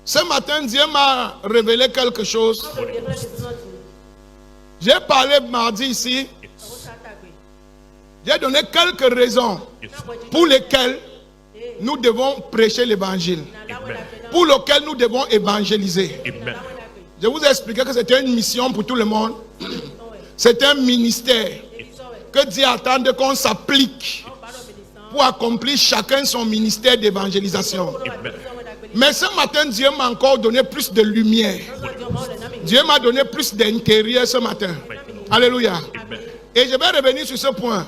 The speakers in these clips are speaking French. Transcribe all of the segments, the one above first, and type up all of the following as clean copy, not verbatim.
Ce matin, Dieu m'a révélé quelque chose. J'ai parlé mardi ici. J'ai donné quelques raisons pour lesquelles nous devons prêcher l'évangile. Pour lesquelles nous devons évangéliser. Je vous ai expliqué que c'était une mission pour tout le monde. C'est un ministère que Dieu attend qu'on s'applique pour accomplir chacun son ministère d'évangélisation. Mais ce matin, Dieu m'a encore donné plus de lumière. Dieu m'a donné plus d'intérieur ce matin. Alléluia. Et je vais revenir sur ce point.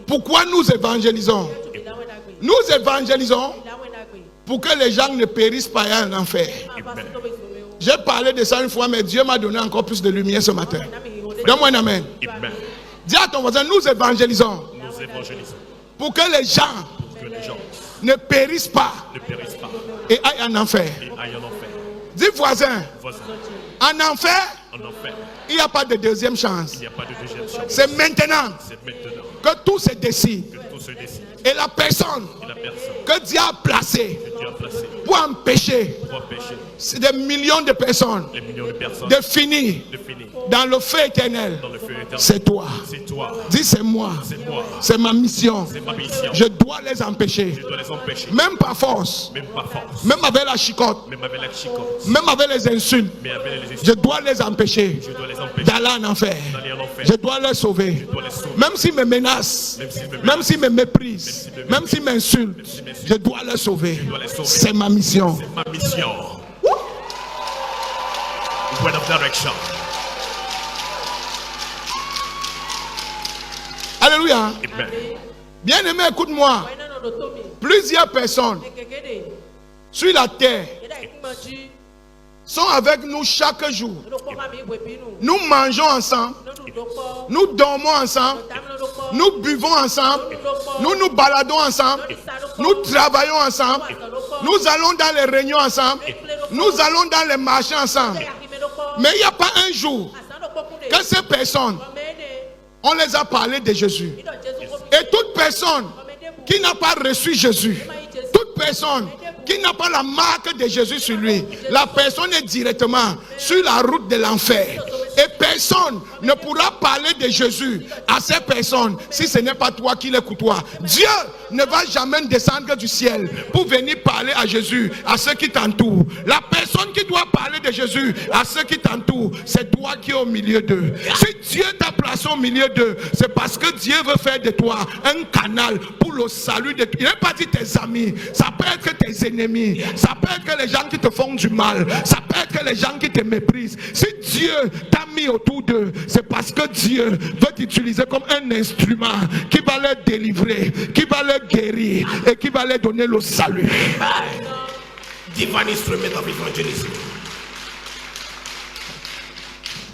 Pourquoi nous évangélisons? Nous évangélisons pour que les gens ne périssent pas en enfer. J'ai parlé de ça une fois, mais Dieu m'a donné encore plus de lumière ce matin. Donne-moi un amen. Dis à ton voisin, nous évangélisons pour que les gens ne périssent pas et aillent en enfer. Dis voisin, en enfer, il n'y a pas de deuxième chance. C'est maintenant que tout se décide. Et la personne que Dieu a placée pour empêcher des millions de personnes de finir dans le feu éternel, c'est toi. Dis c'est moi. C'est ma mission. Je dois les empêcher. Même par force. Même avec la chicotte. Même avec les insultes. Je dois les empêcher d'aller en enfer. Je dois les sauver. Même s'ils me menacent. Même s'ils me méprisent. Même s'ils m'insultent. Je dois les sauver. C'est ma mission. Word of direction. Alléluia. Amen. Bien aimé, écoute-moi. Plusieurs personnes sur la terre sont avec nous chaque jour. Nous mangeons ensemble. Nous dormons ensemble. Nous buvons ensemble. Nous nous baladons ensemble. Nous travaillons ensemble. Nous allons dans les réunions ensemble. Nous allons dans les marchés ensemble. Mais il n'y a pas un jour que ces personnes, on les a parlé de Jésus. Et toute personne qui n'a pas reçu Jésus, toute personne qui n'a pas la marque de Jésus sur lui, la personne est directement sur la route de l'enfer. Et personne ne pourra parler de Jésus à ces personnes si ce n'est pas toi qui les côtoies. Dieu ne va jamais descendre du ciel pour venir parler à Jésus, à ceux qui t'entourent. La personne qui doit parler de Jésus à ceux qui t'entourent, c'est toi qui es au milieu d'eux. Si Dieu t'a placé au milieu d'eux, c'est parce que Dieu veut faire de toi un canal pour le salut de tous. Il n'est pas dit tes amis, ça peut être tes ennemis, ça peut être que les gens qui te font du mal, ça peut être que les gens qui te méprisent. Si Dieu t'a mis autour d'eux, c'est parce que Dieu veut t'utiliser comme un instrument qui va les délivrer, qui va les guérir et qui va les donner le salut. Divine instrument of evangelism.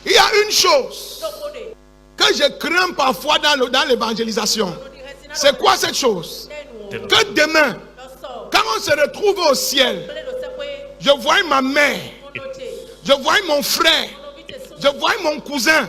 Il y a une chose que je crains parfois dans l'évangélisation. C'est quoi cette chose? Que demain, quand on se retrouve au ciel, je vois ma mère, je vois mon frère, je vois mon cousin,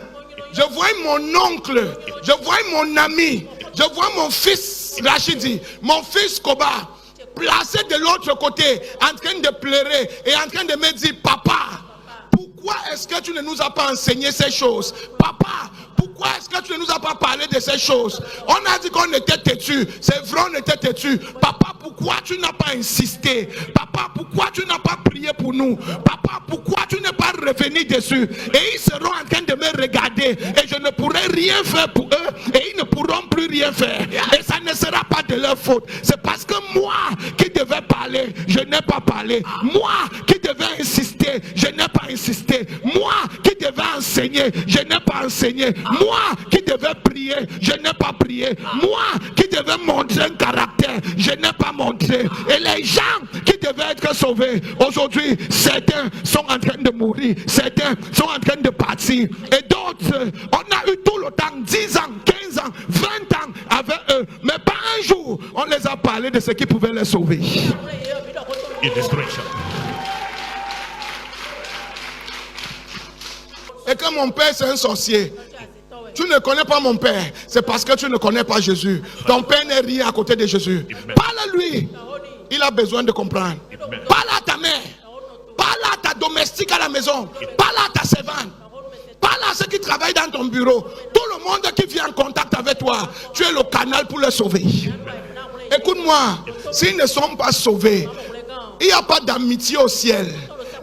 je vois mon oncle, je vois mon ami, je vois mon fils Rachidi, mon fils Koba, placé de l'autre côté, en train de pleurer et en train de me dire, papa, pourquoi est-ce que tu ne nous as pas enseigné ces choses? Papa, pourquoi est-ce que tu ne nous as pas parlé de ces choses? On a dit qu'on était têtu. C'est vrai, on était têtu. Papa, pourquoi tu n'as pas insisté? Papa, pourquoi tu n'as pas prié pour nous? Papa, pourquoi tu n'es pas revenu dessus? Et ils seront en train de me regarder et je ne pourrai rien faire pour eux et ils ne pourront plus rien faire. Et ça ne sera pas de leur faute. C'est parce que moi qui devais parler, je n'ai pas parlé. Moi qui devais insister, je n'ai pas insisté. Moi qui devais enseigner, je n'ai pas enseigné. Moi qui devais prier, je n'ai pas prié. Moi qui devais montrer un caractère, je n'ai pas montré. Et les gens qui devaient être sauvés, aujourd'hui, certains sont en train de mourir, certains sont en train de partir. Et d'autres, on a eu tout le temps, 10 ans, 15 ans, 20 ans avec eux. Mais pas un jour, on les a parlé de ce qui pouvait les sauver. Et que mon père c'est un sorcier. Tu ne connais pas mon père, c'est parce que tu ne connais pas Jésus. Ton père n'est rien à côté de Jésus. Parle à lui. Il a besoin de comprendre. Parle à ta mère. domestiques à la maison. Parle à ta servante. Parle à ceux qui travaillent dans ton bureau. Tout le monde qui vient en contact avec toi, tu es le canal pour les sauver. Écoute-moi, s'ils ne sont pas sauvés, il n'y a pas d'amitié au ciel.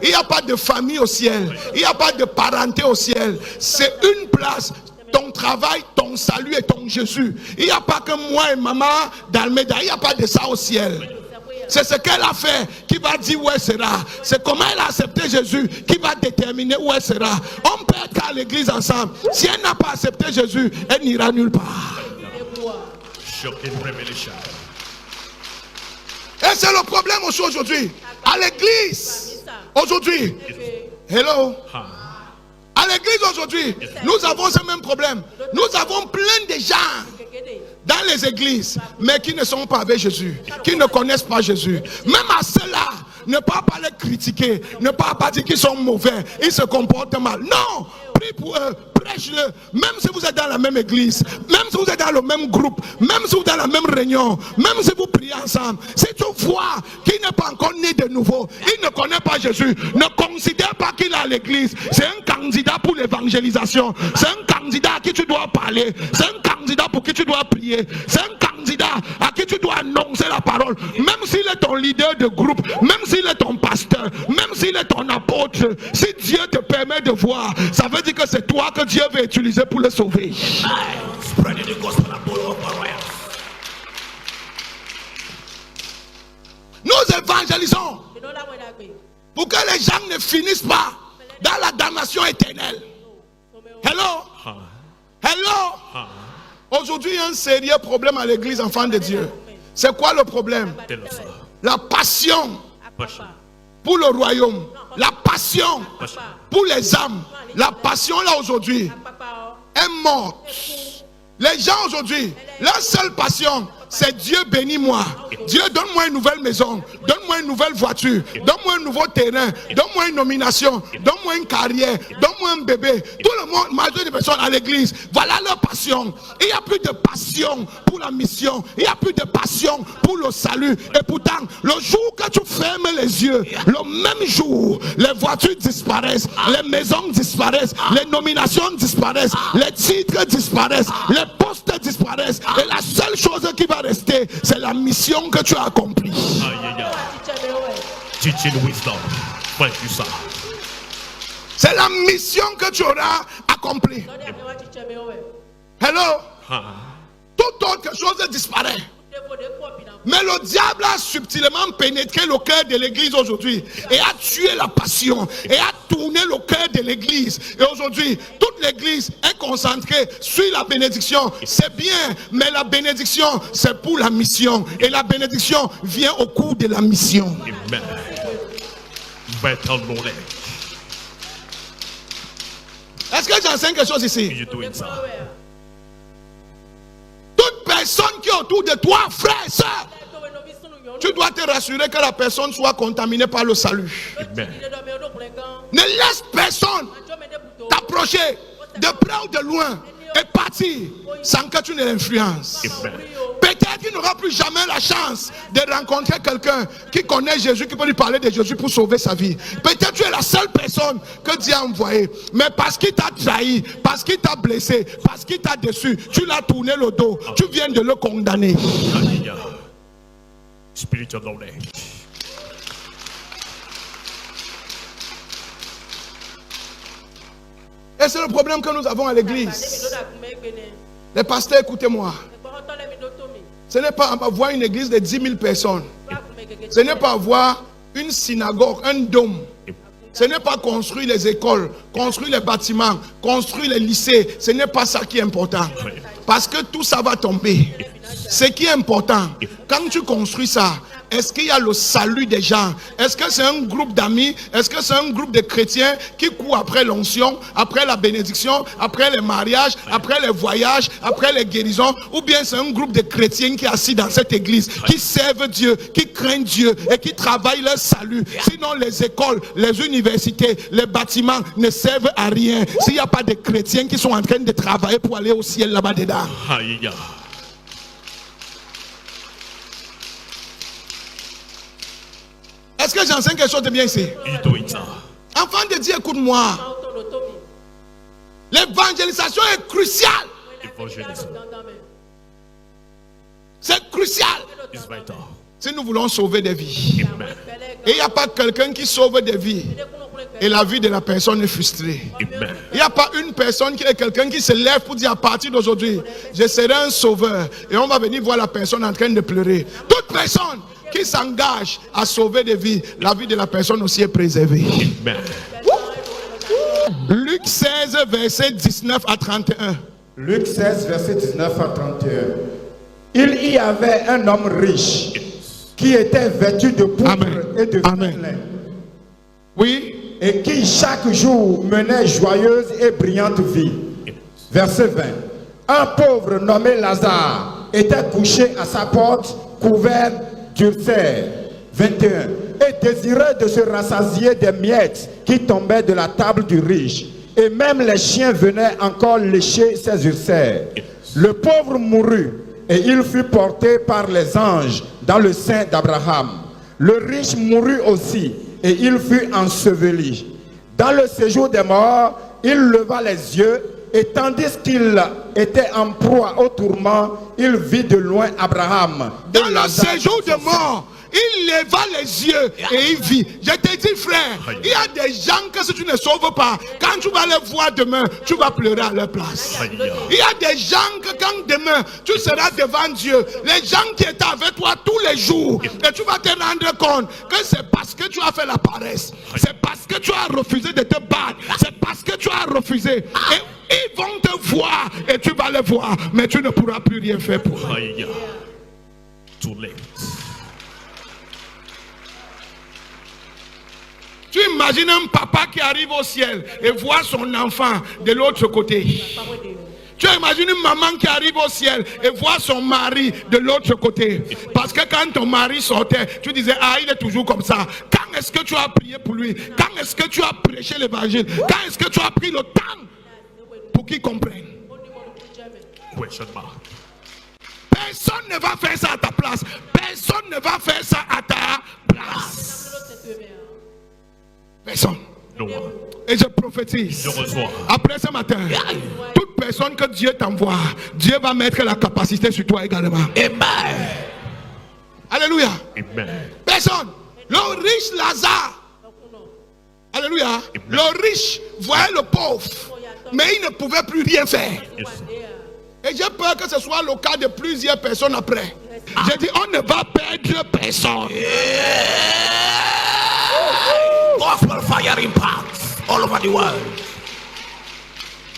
Il n'y a pas de famille au ciel. Il n'y a pas de parenté au ciel. C'est une place. Ton travail, ton salut et ton Jésus. Il n'y a pas que moi et maman d'Almeida. Il n'y a pas de ça au ciel. C'est ce qu'elle a fait qui va dire où elle sera. C'est comment elle a accepté Jésus qui va déterminer où elle sera. On peut être à l'église ensemble. Si elle n'a pas accepté Jésus, elle n'ira nulle part. Et c'est le problème aussi aujourd'hui. À l'église, aujourd'hui. Hello. À l'église aujourd'hui, nous avons ce même problème. Nous avons plein de gens dans les églises, mais qui ne sont pas avec Jésus, qui ne connaissent pas Jésus. Même à ceux-là, ne pas les critiquer, ne pas dire qu'ils sont mauvais, ils se comportent mal. Non, prie pour eux, prêche-le. Même si vous êtes dans la même église, même si vous êtes dans le même groupe, même si vous êtes dans la même réunion, même si vous priez ensemble, si tu vois qu'il n'est pas encore né de nouveau, il ne connaît pas Jésus, ne considère pas qu'il est à l'église. C'est un candidat pour l'évangélisation. C'est un candidat à qui tu dois parler. C'est un candidat pour qui tu dois prier. C'est un candidat à qui tu dois annoncer la parole. Même s'il est ton leader de groupe, même s'il est ton pasteur, même s'il est ton apôtre, si Dieu te permet de voir, ça veut dire que c'est toi que Dieu veut utiliser pour le sauver. Nous évangélisons pour que les gens ne finissent pas dans la damnation éternelle. Hello? Hello? Aujourd'hui, il y a un sérieux problème à l'église, enfant de Dieu. C'est quoi le problème? La passion pour le royaume. La passion pour les âmes. La passion là aujourd'hui est morte. Les gens aujourd'hui, leur seule passion, c'est Dieu bénis-moi. Dieu, donne-moi une nouvelle maison. Donne-moi une nouvelle voiture. Donne-moi un nouveau terrain. Donne-moi une nomination. Donne-moi une carrière. Donne-moi un bébé. Tout le monde, malgré des personnes à l'église, voilà leur passion. Il n'y a plus de passion pour la mission. Il n'y a plus de passion pour le salut. Et pourtant, le jour que tu fermes les yeux, le même jour, les voitures disparaissent, les maisons disparaissent, les nominations disparaissent, les titres disparaissent, les postes disparaissent. Et la seule chose qui va rester, c'est la mission que tu as accomplie. C'est la mission que tu auras accomplie. Hello? Toute autre chose disparaît. Mais le diable a subtilement pénétré le cœur de l'église aujourd'hui et a tué la passion et a tourné le cœur de l'église. Et aujourd'hui, toute l'église est concentrée sur la bénédiction. C'est bien, mais la bénédiction, c'est pour la mission. Et la bénédiction vient au cours de la mission. Amen. Est-ce que j'enseigne quelque chose ici? Toute personne qui est autour de toi, frère et soeur, tu dois te rassurer que la personne soit contaminée par le salut. Amen. Ne laisse personne t'approcher de près ou de loin et partir sans que tu ne l'influences. Peut-être qu'il n'aura plus jamais la chance de rencontrer quelqu'un qui connaît Jésus, qui peut lui parler de Jésus pour sauver sa vie. Peut-être tu es la seule personne que Dieu a envoyée. Mais parce qu'il t'a trahi, parce qu'il t'a blessé, parce qu'il t'a déçu, tu l'as tourné le dos. Tu viens de le condamner. Spiritual knowledge. Et c'est le problème que nous avons à l'église. Les pasteurs, écoutez-moi. Ce n'est pas avoir une église de 10 000 personnes. Ce n'est pas avoir une synagogue, un dôme. Ce n'est pas construire les écoles, construire les bâtiments, construire les lycées. Ce n'est pas ça qui est important. Parce que tout ça va tomber. Ce qui est important, quand tu construis ça, est-ce qu'il y a le salut des gens? Est-ce que c'est un groupe d'amis? Est-ce que c'est un groupe de chrétiens qui courent après l'onction, après la bénédiction, après les mariages, après les voyages, après les guérisons? Ou bien c'est un groupe de chrétiens qui est assis dans cette église, qui servent Dieu, qui craignent Dieu et qui travaillent leur salut? Sinon les écoles, les universités, les bâtiments ne servent à rien s'il n'y a pas de chrétiens qui sont en train de travailler pour aller au ciel là-bas dedans. Est-ce que j'enseigne quelque chose de bien ici? Enfant de Dieu, écoute-moi. L'évangélisation est cruciale. Evangelism C'est crucial. is vital. Si nous voulons sauver des vies. Amen. Et il n'y a pas quelqu'un qui sauve des vies. Et la vie de la personne est frustrée. Amen. Il n'y a pas une personne qui est quelqu'un qui se lève pour dire à partir d'aujourd'hui, je serai un sauveur. Et on va venir voir la personne en train de pleurer. Toute personne qui s'engage à sauver des vies, la vie de la personne aussi est préservée. Amen. Luc 16, verset 19 à 31. Luc 16, verset 19 à 31. Il y avait un homme riche qui était vêtu de pourpre Amen. et de Amen. fin lin, Oui. et qui chaque jour menait joyeuse et brillante vie. Verset 20. Un pauvre nommé Lazare était couché à sa porte, couvert d'ulcères. 21. Et désirait de se rassasier des miettes qui tombaient de la table du riche. Et même les chiens venaient encore lécher ses ulcères. Le pauvre mourut, et il fut porté par les anges dans le sein d'Abraham. Le riche mourut aussi, et il fut enseveli. Dans le séjour des morts, il leva les yeux, et tandis qu'il était en proie au tourment, il vit de loin Abraham. et Dans le Lazare séjour dans de son sein. mort, il leva les yeux et il vit. Je te dis, frère, il y a des gens que si tu ne sauves pas, quand tu vas les voir demain, tu vas pleurer à leur place. Aïe. Il y a des gens que quand demain, tu seras devant Dieu, les gens qui étaient avec toi tous les jours, et tu vas te rendre compte que c'est parce que tu as fait la paresse, c'est parce que tu as refusé de te battre, c'est parce que tu as refusé. Et ils vont te voir et tu vas les voir, mais tu ne pourras plus rien faire pour eux. Aïe. Too late. Tu imagines un papa qui arrive au ciel et voit son enfant de l'autre côté. Tu imagines une maman qui arrive au ciel et voit son mari de l'autre côté. Parce que quand ton mari sortait, tu disais, ah, il est toujours comme ça. Quand est-ce que tu as prié pour lui? Quand est-ce que tu as prêché l'évangile? Quand est-ce que tu as pris le temps pour qu'il comprenne? Question mark. Personne ne va faire ça à ta place. Personne ne va faire ça à ta place. Personne. No one. Et je prophétise. Je reçois. Après ce matin, toute personne que Dieu t'envoie, Dieu va mettre la capacité sur toi également. Amen. Alléluia. Amen. Personne. Le riche Lazare. Alléluia. Le riche voyait le pauvre, mais il ne pouvait plus rien faire. Yes. Et j'ai peur que ce soit le cas de plusieurs personnes après. J'ai dit, on ne va perdre personne. Gospel fire impact all over the world.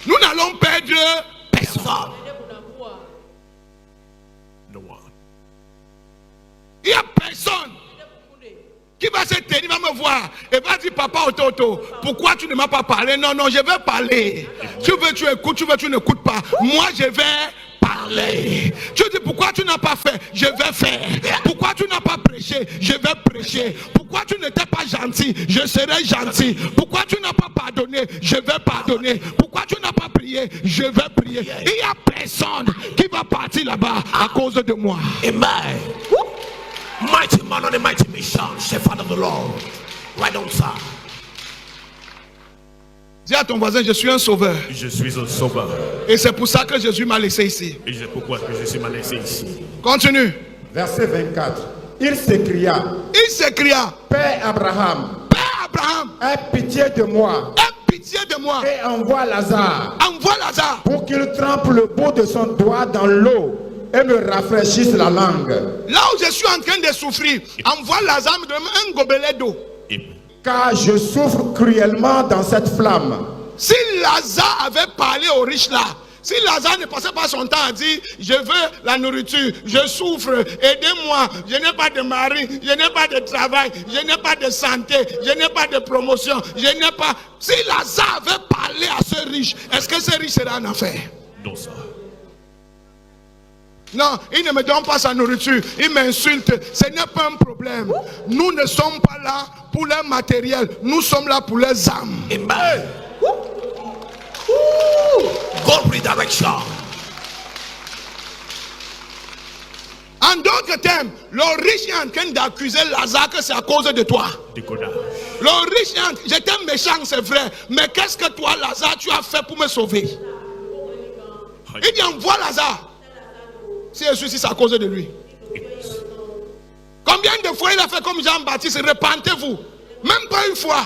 Nous n'allons perdre personne. No one. Il n'y a personne qui va se tenir, va me voir et va dire, papa Ototo, pourquoi tu ne m'as pas parlé? Non, non, je vais parler. Tu veux, tu écoutes, tu veux, tu n'écoutes pas. Moi, je vais parler. Tu dis, pourquoi tu n'as pas fait? Je vais faire. Pourquoi tu n'as pas prêché? Je vais prêcher. Pourquoi tu n'étais pas gentil? Je serai gentil. Pourquoi tu n'as pas pardonné? Je vais pardonner. Pourquoi tu n'as pas prié? Je vais prier. Il n'y a personne qui va partir là-bas à cause de moi. Amen. Mighty man on a mighty mission, shepherd of the Lord. Right on, sir. Dis à ton voisin, je suis un sauveur. Je suis un sauveur. Et c'est pour ça que Jésus m'a laissé ici. Et c'est pourquoi que je suis mal laissé ici. Continue. Verset 24. Il s'écria, Il s'écria, Père Abraham, Père Abraham, aie pitié de moi aie pitié de moi. et envoie Lazare Envoie Lazare pour qu'il trempe le bout de son doigt dans l'eau et me rafraîchisse la langue. là où je suis en train de souffrir. Envoie Lazare me donne un gobelet d'eau. Amen. Car je souffre cruellement dans cette flamme. Si Lazare avait parlé aux riches là, si Lazare ne passait pas son temps à dire, je veux la nourriture, je souffre, aidez-moi, je n'ai pas de mari, je n'ai pas de travail, je n'ai pas de santé, je n'ai pas de promotion, je n'ai pas... Si Lazare avait parlé à ce riche, est-ce que ce riche serait en affaire? Non, sir. Non, il ne me donne pas sa nourriture, il m'insulte, ce n'est pas un problème. Nous ne sommes pas là pour leur matériel, nous sommes là pour leurs âmes. Amen. God redirection. En d'autres termes, le riche est en train d'accuser Lazare que c'est à cause de toi. Décodage. Le riche est en train, j'étais méchant, c'est vrai. Mais qu'est-ce que toi, Lazare, tu as fait pour me sauver? Il dit envoie Lazare. Si je suis ici, c'est à cause de lui. Combien de fois il a fait comme Jean-Baptiste? Repentez-vous. Même pas une fois.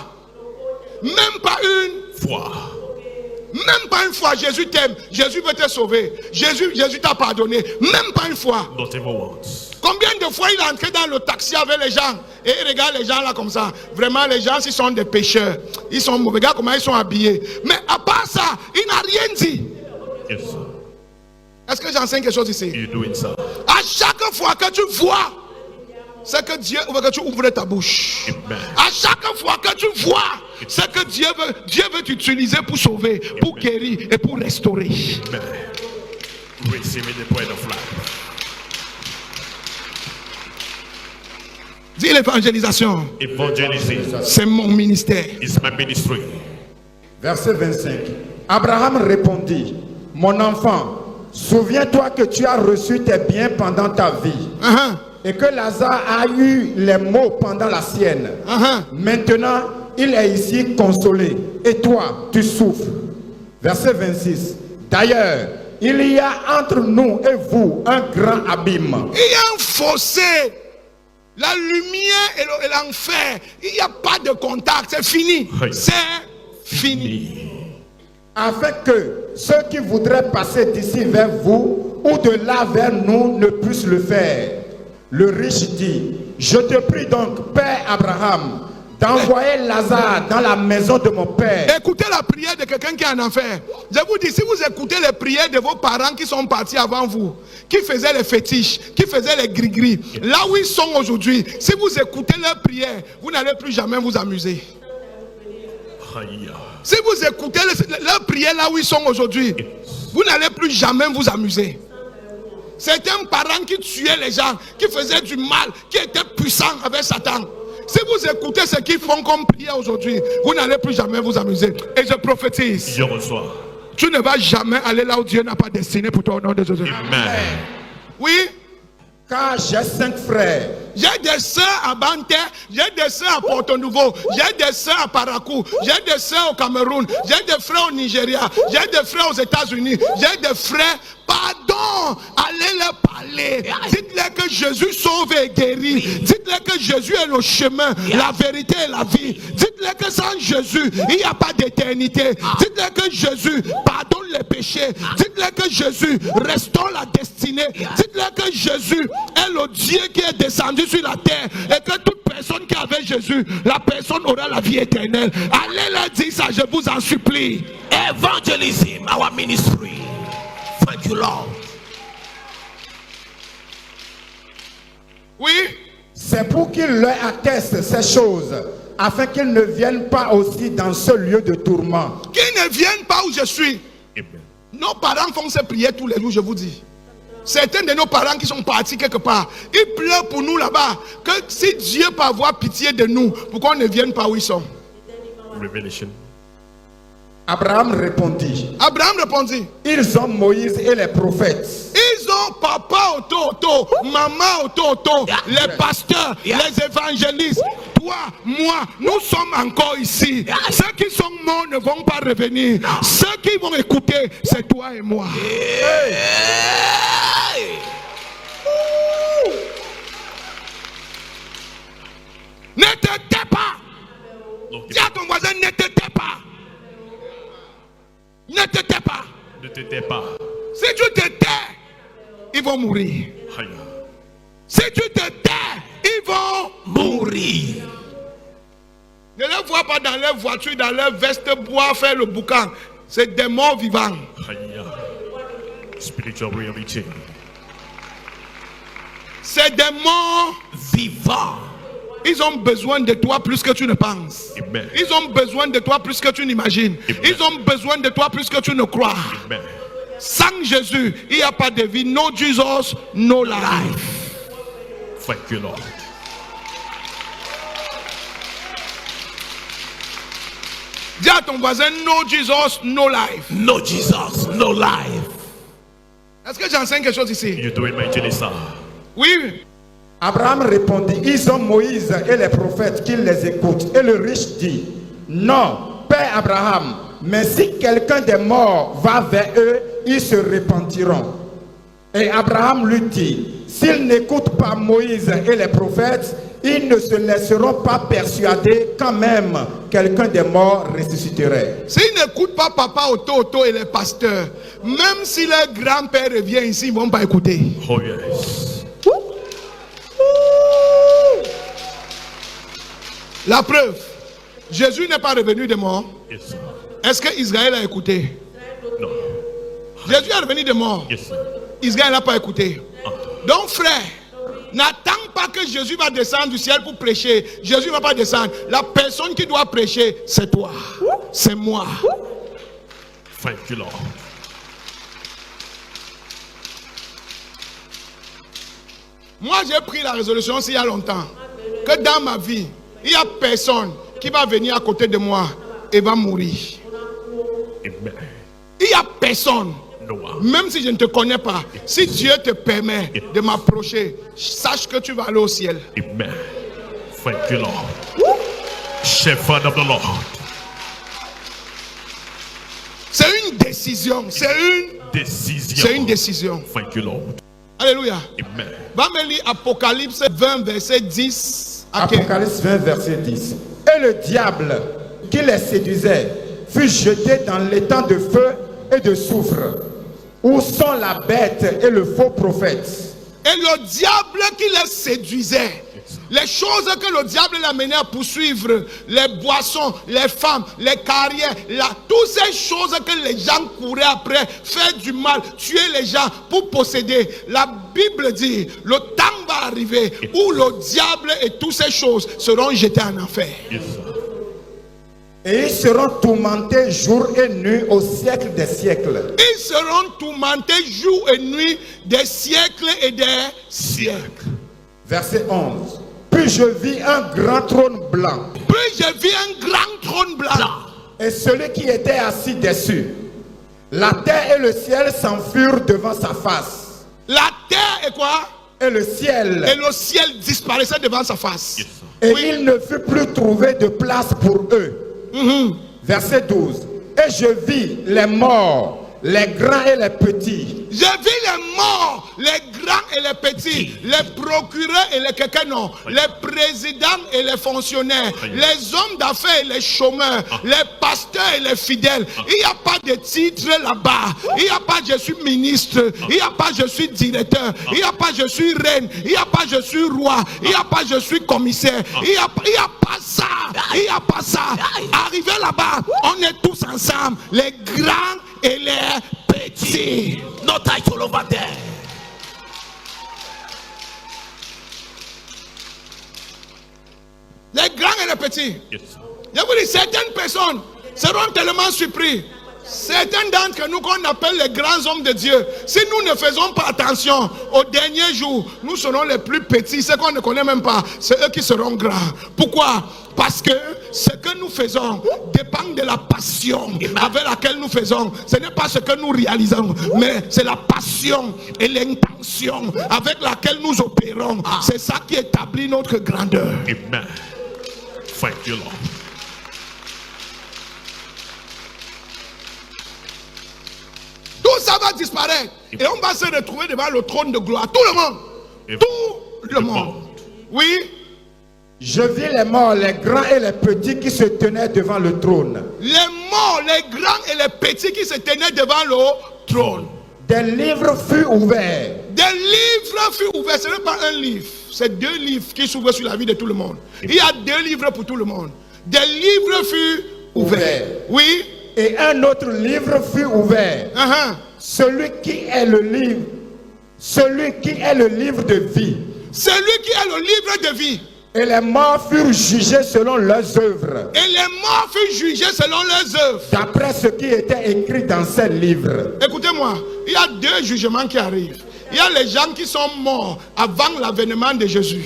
Même pas une Foi. Même pas une fois. Jésus t'aime. Jésus veut te sauver. Jésus t'a pardonné. Même pas une fois. Not even once. Combien de fois il est entré dans le taxi avec les gens et il regarde les gens là comme ça. Vraiment, les gens, ils sont des pécheurs. Ils sont mauvais. Regarde comment ils sont habillés. Mais à part ça, il n'a rien dit. Yes. Est-ce que j'enseigne quelque chose ici? You doing ça. À chaque fois que tu vois, c'est que Dieu veut que tu ouvres ta bouche. Amen. À chaque fois que tu vois, c'est que Dieu veut t'utiliser pour sauver, pour guérir et pour restaurer. Amen. Receiving the point of life. Dis l'évangélisation. Evangelism C'est mon ministère. is my ministry. Verset 25. Abraham répondit, mon enfant, souviens-toi que tu as reçu tes biens pendant ta vie. Et que Lazare a eu les maux pendant la sienne. Maintenant, il est ici consolé. Et toi, tu souffres. Verset 26. D'ailleurs, il y a entre nous et vous un grand abîme. Il y a un fossé. La lumière et l'enfer. Il n'y a pas de contact. C'est fini. C'est fini. Afin que ceux qui voudraient passer d'ici vers vous ou de là vers nous ne puissent le faire. Le riche dit, je te prie donc, Père Abraham, d'envoyer Lazare dans la maison de mon père. Écoutez la prière de quelqu'un qui est en enfer. Je vous dis, si vous écoutez les prières de vos parents qui sont partis avant vous, qui faisaient les fétiches, qui faisaient les gris-gris, là où ils sont aujourd'hui, si vous écoutez leurs prières, vous n'allez plus jamais vous amuser. Si vous écoutez leurs prières là où ils sont aujourd'hui, vous n'allez plus jamais vous amuser. C'est un parent qui tuait les gens, qui faisait du mal, qui était puissant avec Satan. Si vous écoutez ce qu'ils font comme prière aujourd'hui, vous n'allez plus jamais vous amuser. Et je prophétise. Je reçois. Tu ne vas jamais aller là où Dieu n'a pas destiné pour toi au nom de Jésus. Amen. Oui. Car j'ai 5 frères. J'ai des sœurs à Banté, j'ai des sœurs à Porto Nouveau, j'ai des sœurs à Parakou, j'ai des sœurs au Cameroun, j'ai des frères au Nigeria, j'ai des frères aux États-Unis, j'ai des frères. Pardon, allez leur parler. Dites-leur que Jésus sauve et guérit. Dites-leur que Jésus est le chemin, la vérité et la vie. Dites-leur que sans Jésus, il n'y a pas d'éternité. Dites-leur que Jésus pardonne les péchés. Dites-leur que Jésus restaure la destinée. Dites-leur que Jésus est le Dieu qui est descendu sur la terre et que toute personne qui avait Jésus, la personne aura la vie éternelle. Allez leur dire ça, je vous en supplie. Evangelism, our ministry. Thank you, Lord. Oui. C'est pour qu'ils leur attestent ces choses, afin qu'ils ne viennent pas aussi dans ce lieu de tourment. Qu'ils ne viennent pas où je suis. Amen. Nos parents font ces prières tous les jours, je vous dis. Certains de nos parents qui sont partis quelque part, ils pleurent pour nous là-bas. Que si Dieu peut avoir pitié de nous, pourquoi on ne vienne pas où ils sont? Revelation. Abraham répondit, ils ont Moïse et les prophètes. Ils ont papa auto, maman auto, les pasteurs, les évangélistes. Toi, moi, nous sommes encore ici. Ceux qui sont morts ne vont pas revenir. Ceux qui vont écouter, c'est toi et moi. Ne te tais pas. Dis à ton voisin, ne te tais pas. Ne te tais pas. Ne te tais pas. Si tu te tais, ils vont mourir. Aïe. Si tu te tais, ils vont mourir. Ne les vois pas dans leur voiture, dans leur veste bois, faire le boucan. C'est des morts vivants. Aïe. Spiritual reality. C'est des morts vivants. Ils ont besoin de toi plus que tu ne penses. Amen. Ils ont besoin de toi plus que tu n'imagines. Amen. Ils ont besoin de toi plus que tu ne crois. Amen. Sans Jésus, il n'y a pas de vie. No Jesus, no life. Thank you, Lord. Dis à ton voisin, no Jesus, no life. No Jesus, no life. Est-ce que j'enseigne quelque chose ici? You're doing my Jelisa. Oui. Abraham répondit, ils ont Moïse et les prophètes qui les écoutent. Et le riche dit, non, Père Abraham, mais si quelqu'un des morts va vers eux, ils se repentiront. Et Abraham lui dit, s'ils n'écoutent pas Moïse et les prophètes, ils ne se laisseront pas persuader quand même quelqu'un des morts ressusciterait. S'ils n'écoutent pas papa Otto et les pasteurs, même si leur grand-père revient ici, ils ne vont pas écouter. Oh yes. La preuve, Jésus n'est pas revenu des morts. Yes, sir. Est-ce que Israël a écouté? No. Jésus est revenu des morts. Yes, sir. Israël n'a pas écouté. Donc frère, n'attends pas que Jésus va descendre du ciel pour prêcher. Jésus ne va pas descendre. La personne qui doit prêcher, c'est toi. C'est moi. Thank you, Lord. Moi, j'ai pris la résolution il y a longtemps que dans ma vie, il n'y a personne qui va venir à côté de moi et va mourir. Amen. Il n'y a personne. No one. Même si je ne te connais pas, si Dieu te permet de m'approcher, sache que tu vas aller au ciel. Amen. Thank you, Lord. Shepherd of the Lord. C'est une décision. C'est une décision. Thank you, Lord. Alléluia. Amen. Va me lire Apocalypse 20, verset 10 à 15. Apocalypse 20, verset 10. Et le diable qui les séduisait fut jeté dans l'étang de feu et de soufre, où sont la bête et le faux prophète. Et le diable qui les séduisait, les choses que le diable l'amenait à poursuivre, les boissons, les femmes, les carrières, toutes ces choses que les gens couraient après, faire du mal, tuer les gens pour posséder. La Bible dit, le temps va arriver où le diable et toutes ces choses seront jetés en enfer. Yes, sir. Et ils seront tourmentés jour et nuit au siècle des siècles. Ils seront tourmentés jour et nuit des siècles et des siècles. Verset 11. Puis je vis un grand trône blanc. Puis je vis un grand trône blanc. Et celui qui était assis dessus. La terre et le ciel s'enfuirent devant sa face. La terre et quoi? Et le ciel. Et le ciel disparaissait devant sa face. Yes, sir. Et Oui. il ne fut plus trouvé de place pour eux. Verset 12. Et je vis les morts, les grands et les petits. J'ai vu les morts, les grands et les petits, les procureurs et les quéquenons, les présidents et les fonctionnaires, les hommes d'affaires et les chômeurs, les pasteurs et les fidèles. Il n'y a pas de titre là-bas. Il n'y a pas je suis ministre. Il n'y a pas je suis directeur. Il n'y a pas je suis reine. Il n'y a pas je suis roi. Il n'y a pas je suis commissaire. Il n'y a pas ça. Il n'y a pas ça. Arrivé là-bas, on est tous ensemble, les grands et les petits. No title over there. Les grands et les petits. Yes, sir. Je vous dis, certaines personnes seront tellement surpris. Certains d'entre nous qu'on appelle les grands hommes de Dieu, si nous ne faisons pas attention au dernier jour, nous serons les plus petits. Ceux qu'on ne connaît même pas, c'est eux qui seront grands. Pourquoi? Parce que ce que nous faisons dépend de la passion avec laquelle nous faisons. Ce n'est pas ce que nous réalisons, mais c'est la passion et l'intention avec laquelle nous opérons. C'est ça qui établit notre grandeur. Amen. Thank you, Lord. Tout ça va disparaître. Et on va se retrouver devant le trône de gloire. Tout le monde. Tout le monde. Oui. Je vis les morts, les grands et les petits qui se tenaient devant le trône. Les morts, les grands et les petits qui se tenaient devant le trône. Des livres furent ouverts. Des livres furent ouverts. Ce n'est pas un livre. C'est deux livres qui s'ouvrent sur la vie de tout le monde. Il y a deux livres pour tout le monde. Des livres furent ouverts. Oui. Et un autre livre fut ouvert. Celui qui est le livre. Celui qui est le livre de vie. Celui qui est le livre de vie. Et les morts furent jugés selon leurs œuvres. Et les morts furent jugés selon leurs œuvres. D'après ce qui était écrit dans ces livres. Écoutez-moi, il y a deux jugements qui arrivent. Il y a les gens qui sont morts avant l'avènement de Jésus.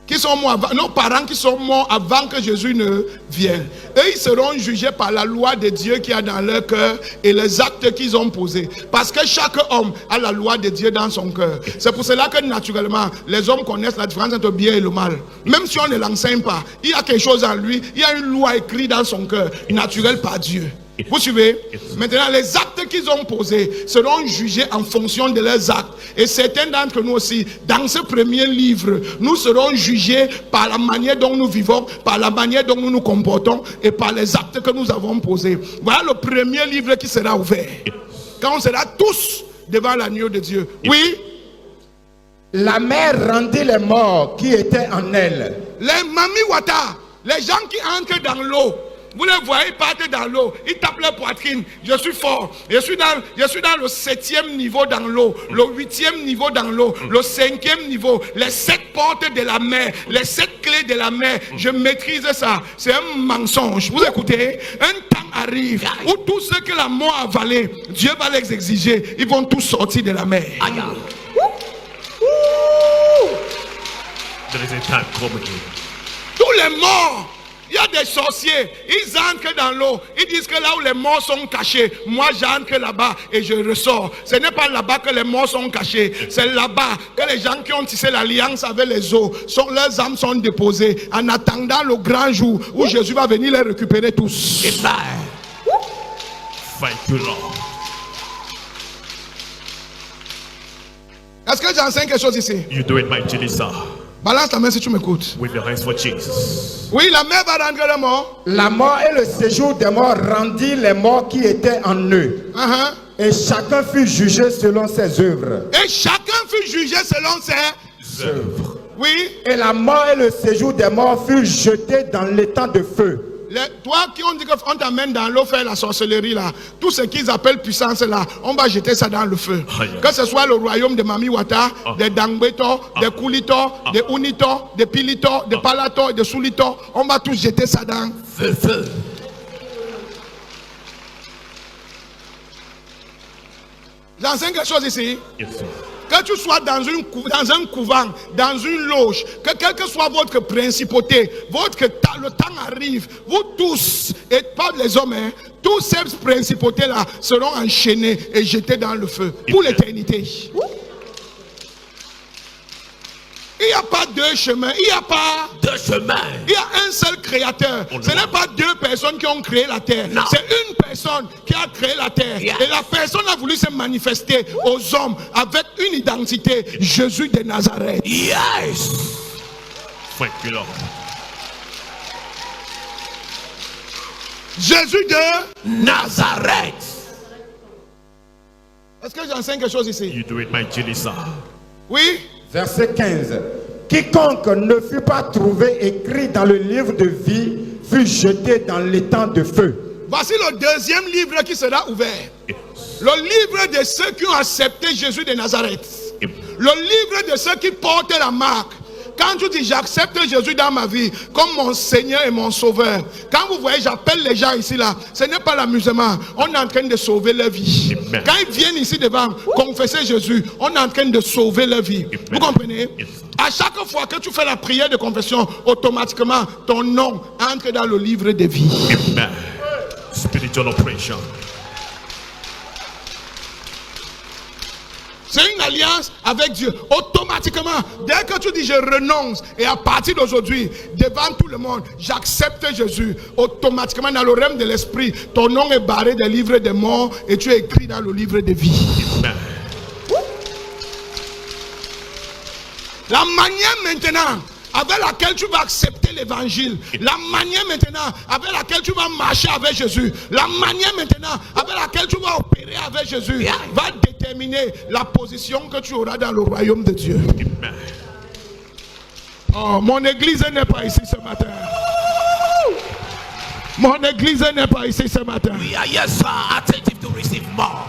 qui sont morts avant, nos parents qui sont morts avant que Jésus ne vienne. Eux, ils seront jugés par la loi de Dieu qui a dans leur cœur et les actes qu'ils ont posés. Parce que chaque homme a la loi de Dieu dans son cœur. C'est pour cela que naturellement, les hommes connaissent la différence entre le bien et le mal. Même si on ne l'enseigne pas, il y a quelque chose en lui, il y a une loi écrite dans son cœur, naturelle par Dieu. Vous suivez? Maintenant, les actes qu'ils ont posés seront jugés en fonction de leurs actes. Et certains d'entre nous aussi, dans ce premier livre, nous serons jugés par la manière dont nous vivons, par la manière dont nous nous comportons et par les actes que nous avons posés. Voilà le premier livre qui sera ouvert. Quand on sera tous devant l'agneau de Dieu. Oui? La mer rendit les morts qui étaient en elle. Les mami wata, les gens qui entrent dans l'eau. Vous les voyez partir dans l'eau, ils tapent leur poitrine. Je suis fort. Je suis dans le 7e niveau dans l'eau, le 8e niveau dans l'eau, le 5e niveau, les 7 portes de la mer, les 7 clés de la mer. Je maîtrise ça. C'est un mensonge. Vous écoutez? Un temps arrive où tous ceux que la mort a avalé, Dieu va les exiger. Ils vont tous sortir de la mer. Tous les morts. Il y a des sorciers, ils entrent dans l'eau, ils disent que là où les morts sont cachés, moi j'entre là-bas et je ressors. Ce n'est pas là-bas que les morts sont cachés, c'est là-bas que les gens qui ont tissé l'alliance avec les eaux, leurs âmes sont déposées en attendant le grand jour où Jésus va venir les récupérer tous. Est-ce que j'enseigne quelque chose ici? You do it mightily, sir. Balance ta main si tu m'écoutes. With your hands for Jesus. Oui, la mer va rendre les morts. La mort et le séjour des morts rendit les morts qui étaient en eux. Et chacun fut jugé selon ses œuvres. Et chacun fut jugé selon ses œuvres. Oui. Et la mort et le séjour des morts furent jetés dans l'étang de feu. Toi qui ont dit qu'on t'amène dans l'eau faire la sorcellerie là, tout ce qu'ils appellent puissance là, on va jeter ça dans le feu. Que ce soit le royaume de Mami Wata, des Dangbeto, des Kulito, des Unito, des Pilito, des Palato et des Sulito, on va tous jeter ça dans le feu. J'enseigne quelque chose ici. Yes, sir. Que tu sois dans un couvent, dans une loge, que quelle que soit votre principauté, le temps arrive, vous tous, et pas les hommes, tous ces principautés-là seront enchaînées et jetés dans le feu pour l'éternité. Il n'y a pas deux chemins, il n'y a pas deux chemins. Il y a un seul créateur. Ce n'est pas deux personnes qui ont créé la terre. C'est une personne qui a créé la terre. Yes. Et la personne a voulu se manifester aux hommes avec une identité, Jésus de Nazareth. Yes. Thank you, Lord. Jésus de Nazareth. Est-ce que j'enseigne quelque chose ici? You do it mightily, sir. Oui. Verset 15. Quiconque ne fut pas trouvé écrit dans le livre de vie fut jeté dans l'étang de feu. Voici le deuxième livre qui sera ouvert. Le livre de ceux qui ont accepté Jésus de Nazareth. Le livre de ceux qui portent la marque. Quand tu dis j'accepte Jésus dans ma vie comme mon Seigneur et mon Sauveur, quand vous voyez j'appelle les gens ici là, ce n'est pas l'amusement, on est en train de sauver leur vie. Amen. Quand ils viennent ici devant confesser Jésus, on est en train de sauver leur vie. Amen. Vous comprenez? Yes. À chaque fois que tu fais la prière de confession, automatiquement ton nom entre dans le livre de vie. Amen. Spiritual operation. C'est une alliance avec Dieu. Automatiquement, dès que tu dis je renonce et à partir d'aujourd'hui, devant tout le monde, j'accepte Jésus. Automatiquement, dans le règne de l'esprit, ton nom est barré des livres des morts et tu es écrit dans le livre de vie. Amen. La manière maintenant avec laquelle tu vas accepter l'évangile, la manière maintenant avec laquelle tu vas marcher avec Jésus, la manière maintenant avec laquelle tu vas opérer avec Jésus, va déterminer la position que tu auras dans le royaume de Dieu. Oh, mon église n'est pas ici ce matin. Mon église n'est pas ici ce matin. We are yes, sir, attentive to receive more.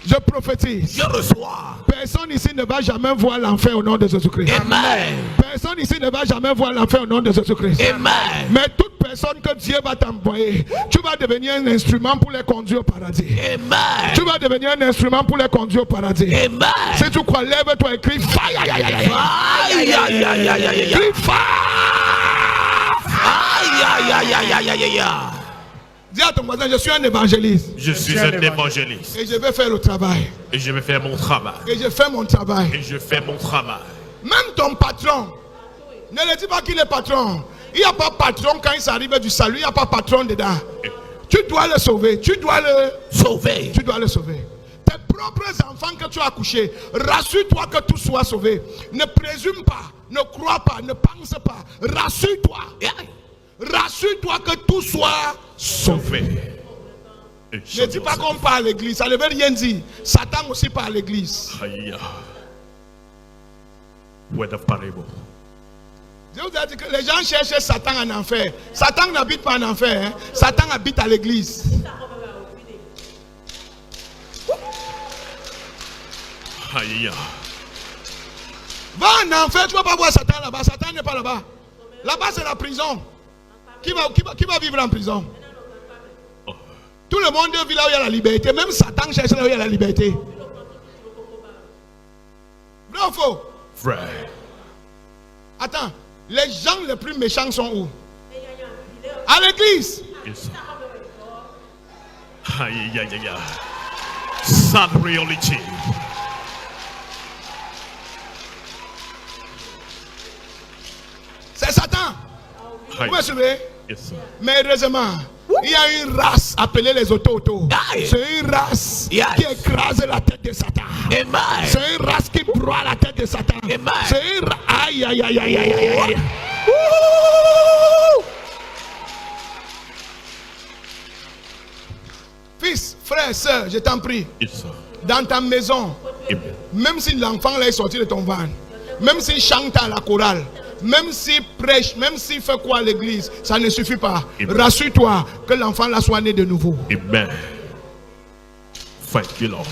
Je prophétise. Je reçois. Personne ici ne va jamais voir l'enfer au nom de Jésus-Christ. Amen. Personne ici ne va jamais voir l'enfer au nom de Jésus-Christ. Amen. Mais toute personnes que Dieu va t'envoyer, tu vas devenir un instrument pour les conduire au paradis. Amen. Tu vas devenir un instrument pour les conduire au paradis. Amen. Si tu crois, lève-toi et crie fire. Aïe, aïe, aïe, aïe, aïe, aïe. Crie fire. Aïe, aïe, aïe, aïe, aïe, aïe, aïe. Dis à ton voisin, je suis un évangéliste. Je suis un évangéliste. Et je vais faire le travail. Et je vais faire mon travail. Et je fais mon travail. Et je fais mon travail. Même ton patron, ne le dis pas qu'il est patron. Il n'y a pas patron quand il s'arrive du salut, il n'y a pas patron dedans. Tu dois le sauver. Tu dois le sauver. Tu dois le sauver. Tes propres enfants que tu as accouchés, rassure-toi que tout soit sauvé. Ne présume pas, ne crois pas, ne pense pas. Rassure-toi. Rassure-toi que tout soit sauvé. Ne dis pas qu'on part à l'église, ça ne veut rien dire. Satan aussi part à l'église. Je vous ai dit que les gens cherchent Satan en enfer. Satan n'habite pas en enfer. Hein. Satan habite à l'église. Va en enfer, tu ne vas pas voir Satan là-bas. Satan n'est pas là-bas. Là-bas, c'est la prison. Qui va vivre en prison? Tout le monde vit là où il y a la liberté. Même Satan cherche là où il y a la liberté. Vrai ou faux? Vrai. Attends, les gens les plus méchants sont où? À l'église. Yes. Aïe, aïe, aïe, aïe. Sad reality. C'est Satan. Vous me suivez? Yes, mais heureusement, il y a une race appelée les auto-auto. C'est une race qui écrase la tête de Satan. C'est une race qui broie la tête de Satan. C'est une race. Aïe, aïe, aïe, aïe, aïe, aïe, aïe. Fils, frère, soeur, je t'en prie. yes, Dans ta maison, même si l'enfant là est sorti de ton ventre, même s'il chante à la chorale, même s'il prêche, même s'il fait quoi à l'église, ça ne suffit pas. Rassure-toi que l'enfant là soit né de nouveau. Amen. Thank you, Lord.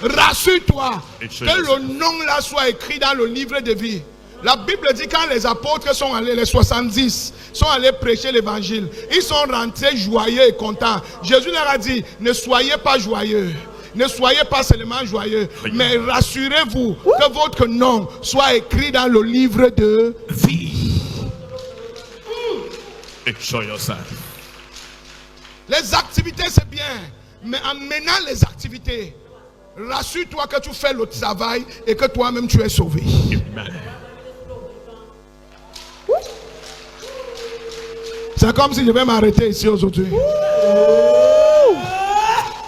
Rassure-toi que le nom là soit écrit dans le livre de vie. La Bible dit quand les apôtres sont allés, les 70 sont allés prêcher l'évangile, ils sont rentrés joyeux et contents. Jésus leur a dit, ne soyez pas joyeux. Ne soyez pas seulement joyeux, mais rassurez-vous que votre nom soit écrit dans le livre de vie. Enjoy yourself. Les activités c'est bien, mais en menant les activités, rassure-toi que tu fais le travail et que toi-même tu es sauvé. Amen. C'est comme si je vais m'arrêter ici aujourd'hui.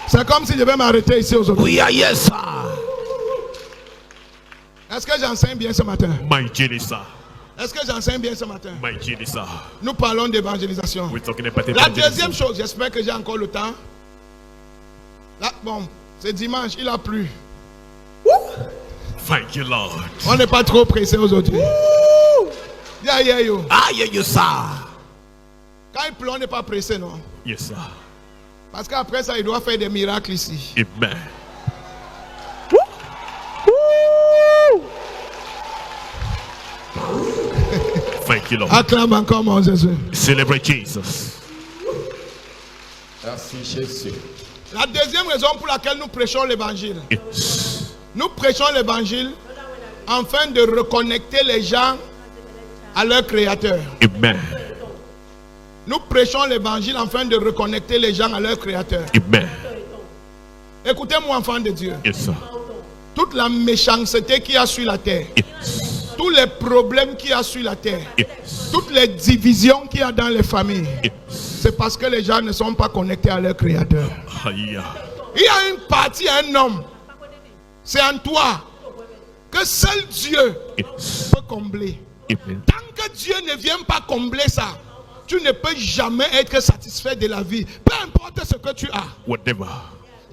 C'est comme si je vais m'arrêter ici aujourd'hui. Oui, yes, sir. Est-ce que j'enseigne bien ce matin? My Jenisa. Est-ce que j'enseigne bien ce matin? My Jenisa. Nous parlons d'évangélisation. We're talking about La evangelism. deuxième chose, j'espère que j'ai encore le temps. Là, bon, c'est dimanche, il a plu. Thank you, Lord. On n'est pas trop pressé aujourd'hui. Yeah, yeah, yo. Ah, yeah, you, sir. Quand il pleut, on n'est pas pressé, non? Yes, sir. Parce qu'après ça, il doit faire des miracles ici. Amen. Thank you, Lord. Acclame encore mon Jésus. Celebrate Jesus. Merci Jésus. La deuxième raison pour laquelle nous prêchons l'évangile. Yes. Nous prêchons l'évangile afin de reconnecter les gens à leur Créateur. Amen. Nous prêchons l'évangile afin de reconnecter les gens à leur Créateur. Amen. Écoutez-moi, enfants de Dieu. Yes, sir. Toute la méchanceté qu'il y a sur la terre, Yes. tous les problèmes qu'il y a sur la terre, Yes. toutes les divisions qu'il y a dans les familles, Yes. c'est parce que les gens ne sont pas connectés à leur Créateur. Hallelujah. Il y a une partie, un homme, c'est en toi que seul Dieu Yes. peut combler. Amen. Tant que Dieu ne vient pas combler ça, tu ne peux jamais être satisfait de la vie. Peu importe ce que tu as. Whatever.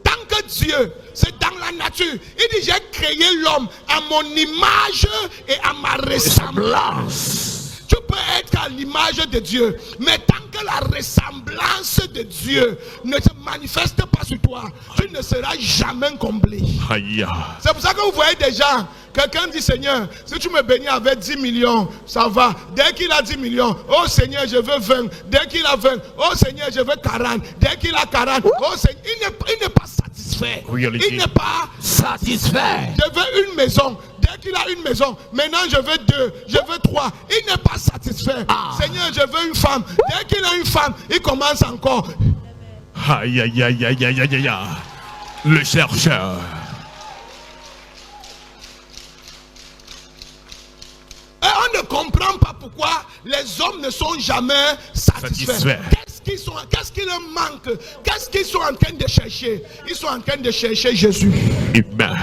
Tant que Dieu, c'est dans la nature. Il dit, j'ai créé l'homme à mon image et à ma ressemblance. Tu peux être à l'image de Dieu, mais tant que la ressemblance de Dieu ne se manifeste pas sur toi, tu ne seras jamais comblé. Hallelujah. C'est pour ça que vous voyez des gens, Quelqu'un dit, Seigneur, si tu me bénis avec 10 millions, ça va. Dès qu'il a 10 millions, oh Seigneur, je veux 20. Dès qu'il a 20, oh Seigneur, je veux 40. Dès qu'il a 40, oh Seigneur, il n'est pas satisfait. Il n'est pas satisfait. Je veux une maison. Dès qu'il a une maison, maintenant je veux 2, je veux 3. Il n'est pas satisfait. Seigneur, je veux une femme. Dès qu'il a une femme, il commence encore. Aïe, aïe, aïe, aïe, aïe, aïe, aïe. Le chercheur. Et on ne comprend pas pourquoi les hommes ne sont jamais satisfaits. Qu'est-ce qui leur manque? Qu'est-ce qu'ils sont en train de chercher? Ils sont en train de chercher Jésus. Amen.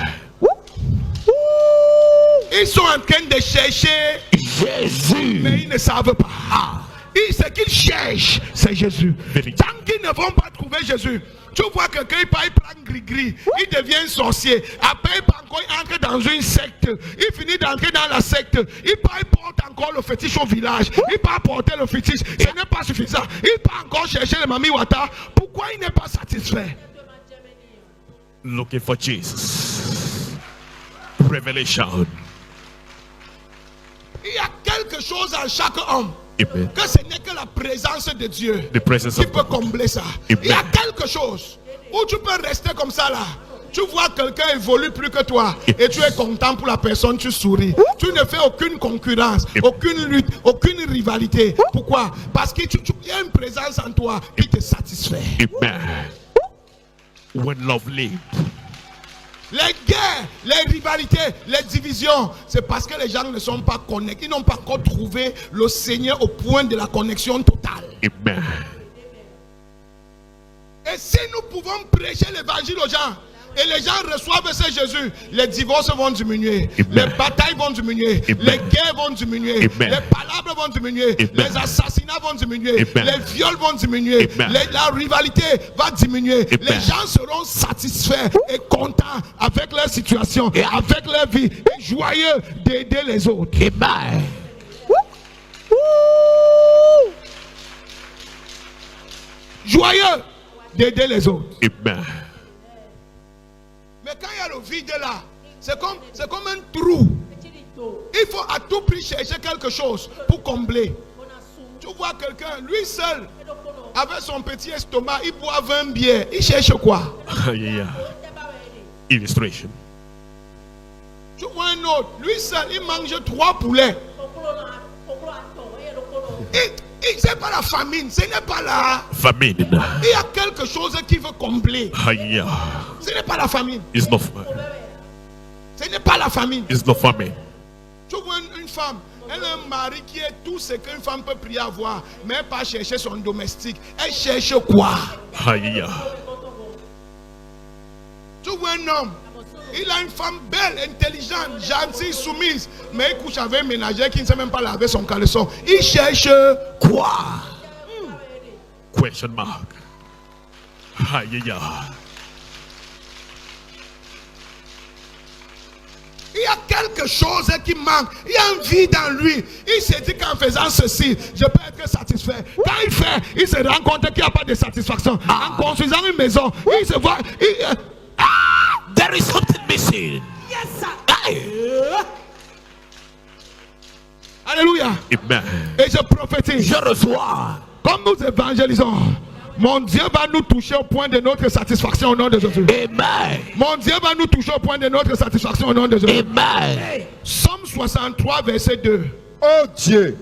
Ils sont en train de chercher Jésus, mais ils ne savent pas. Ce qu'ils cherchent, c'est Jésus. Tant qu'ils ne vont pas trouver Jésus, tu vois quelqu'un, il prend gris-gris, il devient sorcier. Après, il entre dans une secte. Il finit d'entrer dans la secte. Il porte encore le fétiche au village. Il part porter le fétiche. Ce n'est pas suffisant. Il part encore chercher le Mami Wata. Pourquoi il n'est pas satisfait? Looking for Jesus. Revelation. Il y a quelque chose en chaque homme. Amen. Que ce n'est que la présence de Dieu qui peut combler ça. Amen. Il y a quelque chose où tu peux rester comme ça là. Tu vois quelqu'un évolue plus que toi et tu es content pour la personne, tu souris. Tu ne fais aucune concurrence, aucune lutte, aucune rivalité. Pourquoi? Parce qu'il y a une présence en toi qui te satisfait. Amen. When love lived. Les guerres, les rivalités, les divisions, c'est parce que les gens ne sont pas connectés. Ils n'ont pas encore trouvé le Seigneur au point de la connexion totale. Amen. Et si nous pouvons prêcher l'évangile aux gens, et les gens reçoivent ce Jésus, les divorces vont diminuer, Amen. les batailles vont diminuer, Amen. les guerres vont diminuer, Amen. les palabres vont diminuer, Amen. les assassinats vont diminuer, Amen. les viols vont diminuer, Amen. la rivalité va diminuer. Amen. Les gens seront satisfaits et contents avec leur situation, et avec leur vie, et joyeux d'aider les autres. Amen. Joyeux d'aider les autres. Amen. Mais quand il y a le vide là, c'est comme un trou. Il faut à tout prix chercher quelque chose pour combler. Tu vois quelqu'un, lui seul, avec son petit estomac, il boit 20 bières. Il cherche quoi? Yeah. Illustration. Tu vois un autre, lui seul, il mange 3 poulets. C'est pas la famine, ce n'est pas la Famine. Il y a quelque chose qui veut combler. Yeah. Ce n'est pas la famine. It's not. Ce n'est pas la famine. It's not famine. Tu vois une femme, elle a un mari qui est tout ce qu'une femme peut prier avoir, mais elle pas chercher son domestique. Elle cherche quoi? Yeah. Tu vois un homme, il a une femme belle, intelligente, gentille, soumise, mais il couche avec un ménager qui ne sait même pas laver son caleçon. Il cherche quoi? Question mark. Yeah. Il y a quelque chose qui manque. Il y a un vide en lui. Il s'est dit qu'en faisant ceci, je peux être satisfait. Quand il fait, il se rend compte qu'il n'y a pas de satisfaction. En construisant une maison, il se voit. There is something missing. Yes, sir. Alléluia. Amen. Et je prophétise. Je reçois. Comme nous évangélisons, mon Dieu va nous toucher au point de notre satisfaction au nom de Jésus. Amen. Mon Dieu va nous toucher au point de notre satisfaction au nom de Jésus. Amen. Psaume 63, verset 2. Oh Dieu,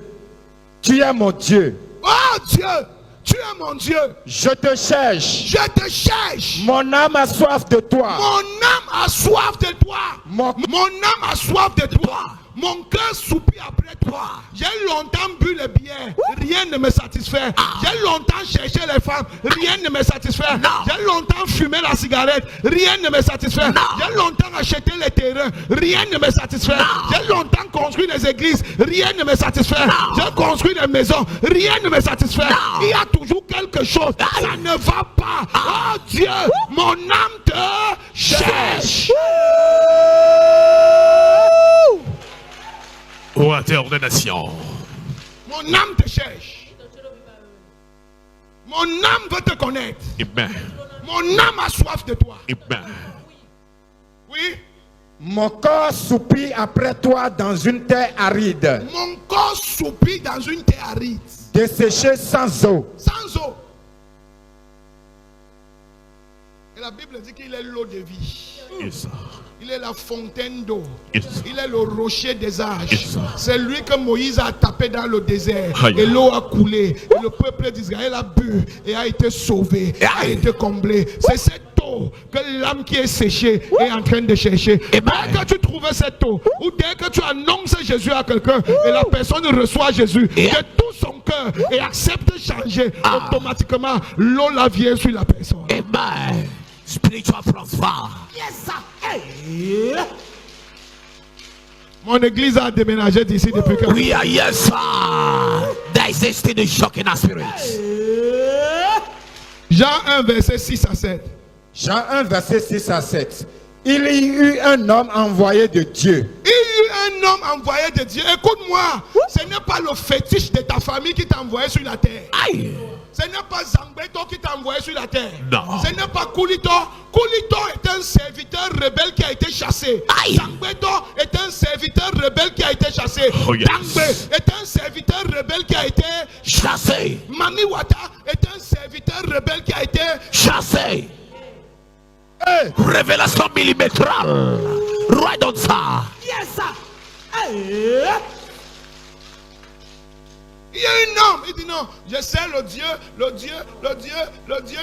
tu es mon Dieu. Oh Dieu, tu es mon Dieu. Je te cherche. Je te cherche. Mon âme a soif de toi. Mon âme a soif de toi. Mon âme a soif de toi. Mon cœur soupire après toi. J'ai longtemps bu le bière, rien ne me satisfait. J'ai longtemps cherché les femmes, rien ne me satisfait. J'ai longtemps fumé la cigarette, rien ne me satisfait. J'ai longtemps acheté les terrains, rien ne me satisfait. J'ai longtemps construit les églises, rien ne me satisfait. J'ai construit des maisons, rien ne me satisfait. Il y a toujours quelque chose, ça ne va pas. Oh Dieu, mon âme te cherche. What ordination. Mon âme te cherche. Mon âme veut te connaître. Amen. Mon âme a soif de toi. Amen. Oui. Mon corps soupire après toi dans une terre aride, Mon corps soupire dans une terre aride, desséchée sans eau. sans eau. Et la Bible dit qu'il est l'eau de vie. Yes, sir. Il est la fontaine d'eau. Yes, sir. Il est le rocher des âges. Yes, sir. C'est lui que Moïse a tapé dans le désert. Aïe. Et l'eau a coulé. Et le peuple d'Israël a bu et a été sauvé, a Aïe. été comblé. C'est cette eau que l'âme qui est séchée est en train de chercher. Dès que tu trouves cette eau, ou dès que tu annonces Jésus à quelqu'un et la personne reçoit Jésus de tout son cœur et accepte de changer, automatiquement l'eau la vient sur la personne. Amen. Spiritual transfer. Yes, sir. Hey. Mon église a déménagé d'ici depuis que... We are yes, sir. There is a still shock in our spirits. Jean 1, verset 6 à 7. Jean 1, verset 6 à 7. Il y eut un homme envoyé de Dieu. Il y eut un homme envoyé de Dieu. Écoute-moi, ce n'est pas le fétiche de ta famille qui t'a envoyé sur la terre. Aïe. Ce n'est pas Zangbeto qui t'a envoyé sur la terre. Non. Ce n'est pas Koulito. Koulito est un serviteur rebelle qui a été chassé. Aïe. Zangbeto est un serviteur rebelle qui a été chassé. Oh, yes. Dangbe est un serviteur rebelle qui a été Chassé. Mami Wata est un serviteur rebelle qui a été Chassé. Hey, Révélation millimétrale. Right on ça. Yes, sir. Hey. Il y a un homme, il dit non, je sais le Dieu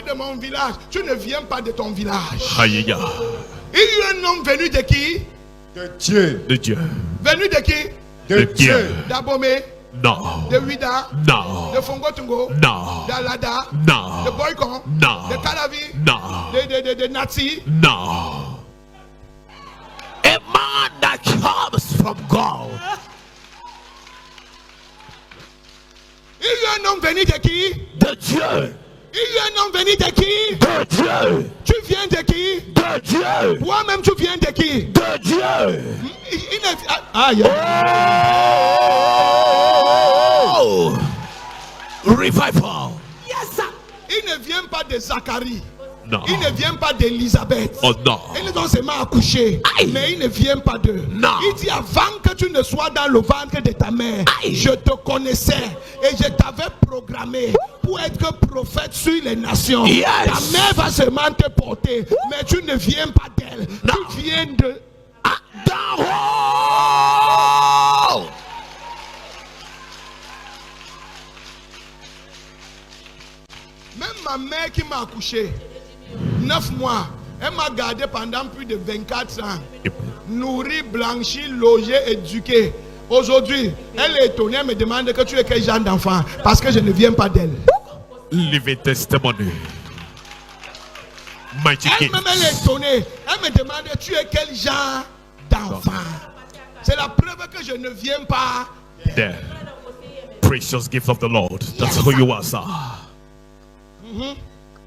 de mon village. Tu ne viens pas de ton village. Aïe, aïe, aïe. Il y a eu un homme venu de qui? de Dieu. De Dieu. Venu de qui? De De Dieu. Dieu. D'Abomé, Non. de Ouida, Non. de Fongotungo, Non. d'Alada, Non. de Boycon, Non. de Calavi, Non. de Nati. No. A man that comes from God. Il y a un homme venu de qui? De Dieu. Il y a un homme venu de qui? De Dieu. Tu viens de qui? De Dieu. Toi-même tu viens de qui? De Dieu. Il ne... Aïe. Oh. Revival. Yes, sir. Il ne vient pas de Zacharie. No. Il ne vient pas d'Élisabeth. Oh non. Ils ont seulement accouché. Aïe. Mais il ne vient pas d'eux. Non. Il dit avant que tu ne sois dans le ventre de ta mère, Aïe. je te connaissais et je t'avais programmé pour être prophète sur les nations. Yes. Ta mère va seulement te porter, mais tu ne viens pas d'elle. Non. Tu viens de... Down. Même ma mère qui m'a accouché, 9 mois, elle m'a gardé pendant plus de 24 ans. Nourri, blanchi, logé, éduqué. Aujourd'hui, elle est étonnée, elle me demande que tu es quel genre d'enfant, parce que je ne viens pas d'elle. Living testimony. Mighty King. Elle-même, elle est étonnée. Elle me demande, tu es quel genre d'enfant. C'est la preuve que je ne viens pas. The precious gift of the Lord. That's who you are, sir.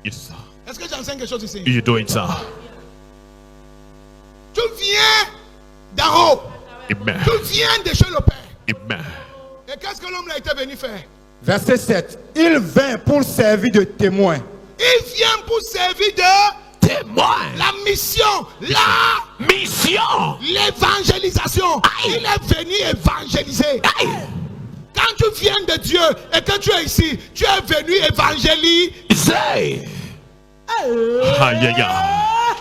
Yes, sir. Est-ce que j'enseigne quelque chose ici? You doing, sir? Tu viens d'en haut. Amen. Tu viens de chez le Père. Amen. Et qu'est-ce que l'homme a été venu faire? Verset 7. Il vint pour servir de témoin. Il vient pour servir de Témoin. la mission, la Mission. l'évangélisation. Aïe. Il est venu évangéliser. Aïe. Quand tu viens de Dieu et que tu es ici, tu es venu évangéliser. Say. Aïe, aïe, aïe.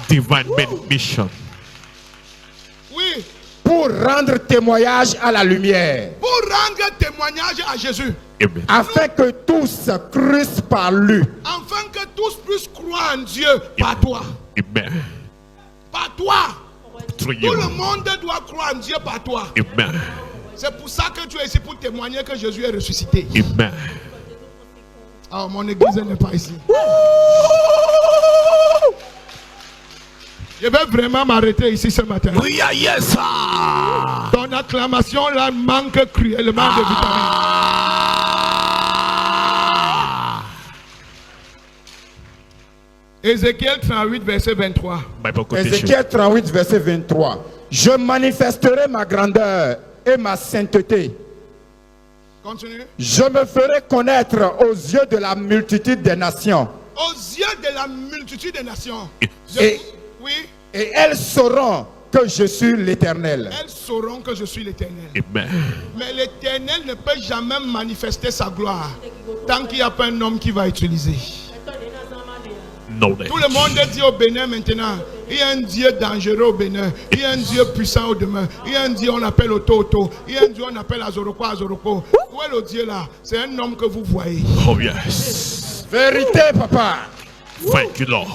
Divine mission. Oui, Pour rendre témoignage à la lumière. pour rendre témoignage à Jésus. Amen. Afin que tous crussent par lui. Afin que tous puissent croire en Dieu par toi. Amen. Par toi. Through Tout le you. monde doit croire en Dieu par toi. Amen. C'est pour ça que tu es ici pour témoigner que Jésus est ressuscité. Amen. Alors mon église n'est pas ici. Je vais vraiment m'arrêter ici ce matin. We are yes, sir. Ton acclamation là manque cruellement de vitamines. Ézéchiel 38, verset 23. Bible quotation. Ézéchiel 38, verset 23. Je manifesterai ma grandeur et ma sainteté. Continue. Je me ferai connaître aux yeux de la multitude des nations. Aux yeux de la multitude des nations. Et- Oui. Et elles sauront que je suis l'Éternel. Elles sauront que je suis l'Éternel. Amen. Mais l'Éternel ne peut jamais manifester sa gloire tant qu'il n'y a pas un homme qui va utiliser. Knowledge. Tout le monde dit au Bénin maintenant, il y a un Dieu dangereux au Bénin, il y a un Dieu puissant au demain, il y a un Dieu on appelle Oto, il y a un Dieu on appelle Azoroko. Où est le Dieu là? C'est un homme que vous voyez. Oh yes. Vérité, papa. Thank you, Lord.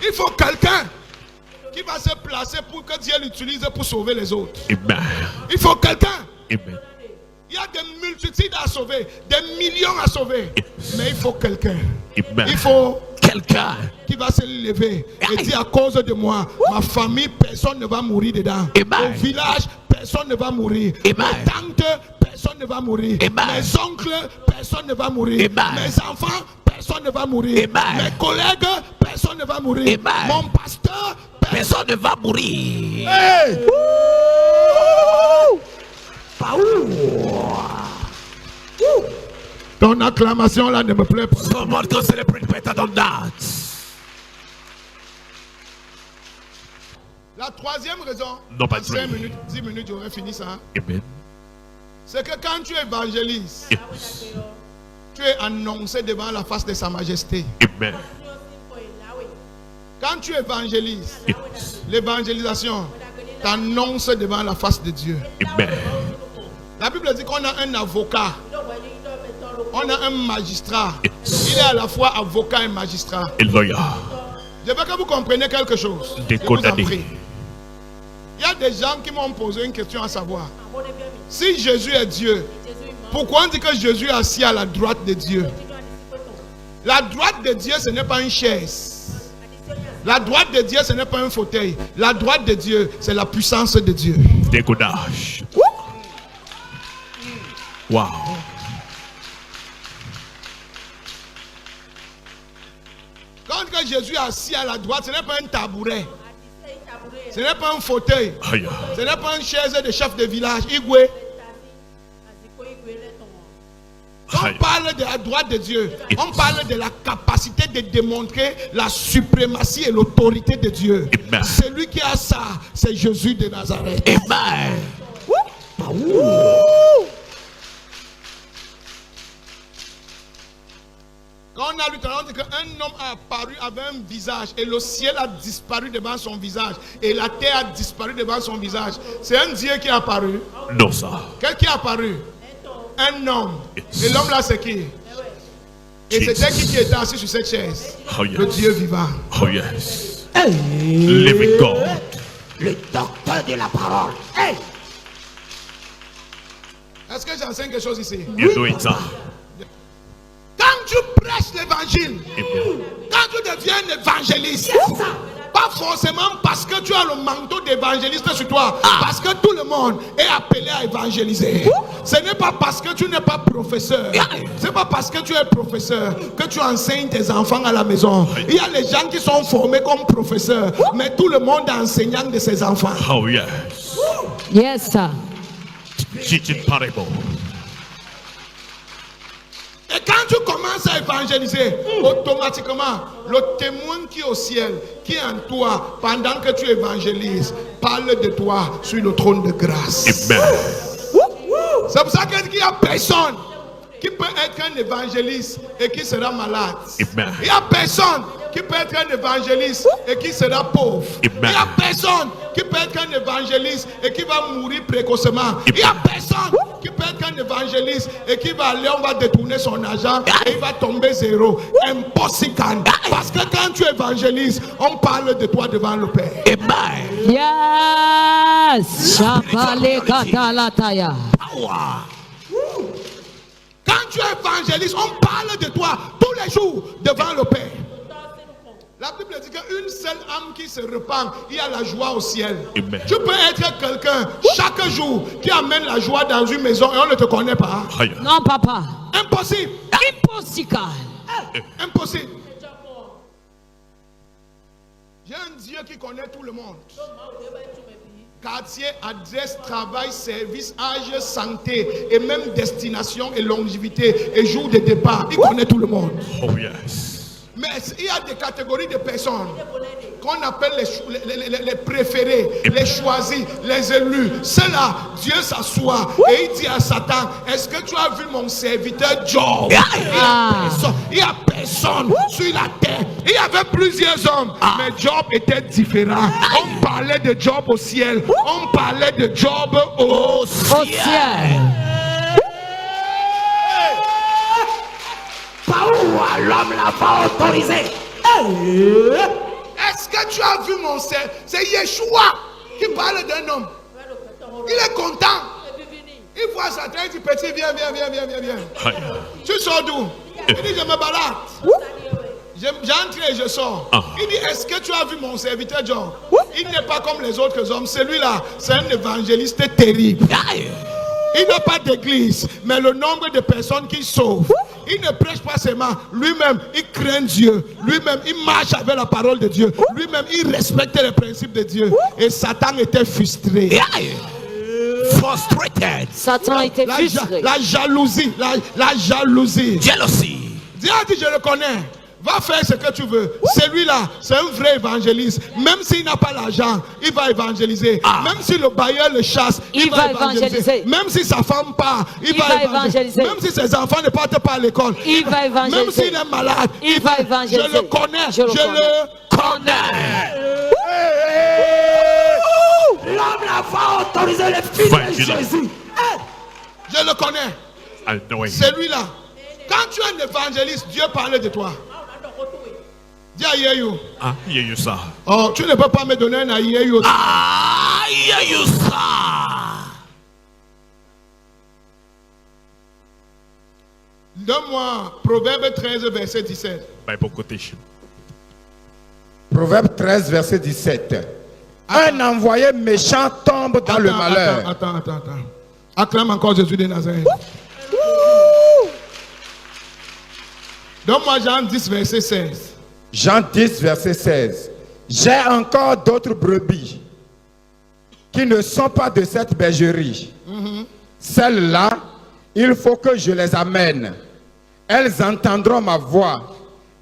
Il faut quelqu'un qui va se placer pour que Dieu l'utilise pour sauver les autres. Amen. Il faut quelqu'un. Amen. Il y a des multitudes à sauver, des millions à sauver. Mais il faut quelqu'un. Amen. Il faut Quelqu'un. qui va se lever et dire à cause de moi, ma famille, personne ne va mourir dedans. Amen. Au village, personne ne va mourir. Amen. Mes tantes, personne ne va mourir. Amen. Mes oncles, personne ne va mourir. Amen. Mes enfants, personne ne va mourir. Amen. Mes collègues, personne ne va mourir. Amen. Mon pasteur, Personne ne va mourir. Hey! Ton acclamation là ne me plaît pas. Someone can celebrate better than that. La troisième raison, Non, pas en 5 vrai. minutes, 10 minutes, j'aurais fini ça. Amen. C'est que quand tu évangélises, Yes. tu es annoncé devant la face de Sa Majesté. Amen. Quand tu évangélises, Yes. l'évangélisation t'annonce devant la face de Dieu. Amen. La Bible dit qu'on a un avocat, on a un magistrat. Yes. Il est à la fois avocat et magistrat. A lawyer. Je veux que vous compreniez quelque chose. Des Je vous en condamnés. prie. Il y a des gens qui m'ont posé une question à savoir. Si Jésus est Dieu, pourquoi on dit que Jésus est assis à la droite de Dieu? La droite de Dieu, ce n'est pas une chaise. La droite de Dieu, ce n'est pas un fauteuil. La droite de Dieu, c'est la puissance de Dieu. Décodage. Wow. Quand que Jésus est assis à la droite, ce n'est pas un tabouret. Ce n'est pas un fauteuil. Aïe. Ce n'est pas une chaise de chef de village. Igwe. On Aïe. parle de la droite de Dieu. On parle de la capacité de démontrer la suprématie et l'autorité de Dieu. Amen. Celui qui a ça, c'est Jésus de Nazareth. Amen. Quand on a lu, on dit qu'un homme a apparu avec un visage et le ciel a disparu devant son visage et la terre a disparu devant son visage. C'est un Dieu qui est apparu. Non, ça. Quel qui est apparu? Un homme. Yes. Et l'homme là, c'est qui? Et Jesus. c'était qui était assis sur cette chaise? Oh, Le yes. Dieu vivant. Oh, yes. Living God. Le docteur de la parole. Hey! Est-ce que j'enseigne quelque chose ici? You do it, sir. Quand tu prêches l'évangile, Amen. quand tu deviens un évangéliste, pas forcément parce que tu as le manteau d'évangéliste sur toi, parce que tout le monde est appelé à évangéliser. Ce n'est pas parce que tu n'es pas professeur, c'est pas parce que tu es professeur que tu enseignes tes enfants à la maison. Il y a les gens qui sont formés comme professeurs, mais tout le monde est enseignant de ses enfants. Oh, yes. Yes, sir. Teaching parable. Et quand tu commences à évangéliser, automatiquement, le témoin qui est au ciel, qui est en toi, pendant que tu évangélises, parle de toi sur le trône de grâce. Amen. C'est pour ça qu'il n'y a personne qui peut être un évangéliste et qui sera malade. Amen. Il n'y a personne qui peut être un évangéliste et qui sera pauvre. Amen. Il n'y a personne qui peut être un évangéliste et qui va mourir précocement. Il n'y a personne qui peut être un évangéliste et qui va aller, on va détourner son argent et il va tomber zéro. Impossible. Parce que quand tu évangélises, on parle de toi devant le Père. Amen. Yes. Shapale katalataya. Power. Quand tu évangélises, on parle de toi tous les jours devant le Père. La Bible dit qu'une seule âme qui se repent, il y a la joie au ciel. Amen. Tu peux être quelqu'un chaque jour qui amène la joie dans une maison et on ne te connaît pas. Aïe. Non, papa. Impossible. Impossible. Impossible. J'ai un Dieu qui connaît tout le monde. Quartier, adresse, travail, service, âge, santé et même destination et longévité et jour de départ. Il connaît tout le monde. Oh, yes. Mais il y a des catégories de personnes. qu'on appelle les préférés, les choisis, les élus. Ceux-là, Dieu s'assoit et il dit à Satan, est-ce que tu as vu mon serviteur Job? Il n'y a personne sur la terre. Il y avait plusieurs hommes, mais Job était différent. On parlait de Job au ciel. On parlait de Job au ciel. Par où l'homme l'a pas autorisé? Est-ce que tu as vu mon serviteur? C'est Yeshua qui parle d'un homme. Il est content. Il voit Satan, il dit petit, viens. Tu sors d'où? Il dit je me balade. J'entre et je sors. Il dit est-ce que tu as vu mon serviteur Job? Il n'est pas comme les autres hommes. Celui-là, c'est un évangéliste terrible. Il n'a pas d'église, mais le nombre de personnes qu'il sauve. Il ne prêche pas seulement. Lui-même, il craint Dieu. Lui-même, il marche avec la parole de Dieu. Lui-même, il respecte les principes de Dieu. Et Satan était frustré. Frustrated. Satan était frustré. La jalousie. La jalousie. Jealousy. Dieu a dit, je le connais. Va faire ce que tu veux. Celui-là, c'est un vrai évangéliste. Même s'il n'a pas l'argent, il va évangéliser. Même si le bailleur le chasse, il va évangéliser. Même si sa femme part, il va évangéliser. Même si ses enfants ne partent pas à l'école, il va évangéliser. Même s'il est malade, il va évangéliser. Je le connais. Je le connais. L'homme n'a pas autorisé les fils de Jésus. Je le connais. Celui-là. Quand tu es un évangéliste, Dieu parle de toi. Dis à Yeyu. Yeyu ça. Oh, tu ne peux pas me donner un à Yeyu. Yeyu ça. Donne-moi Proverbe 13, verset 17. Bible quotation. Proverbe 13, verset 17. Un envoyé méchant tombe dans le malheur. Attends. Acclame encore Jésus de Nazareth. Donne-moi Jean 10, verset 16. Jean 10, verset 16. J'ai encore d'autres brebis qui ne sont pas de cette bergerie. Celles-là, il faut que je les amène. Elles entendront ma voix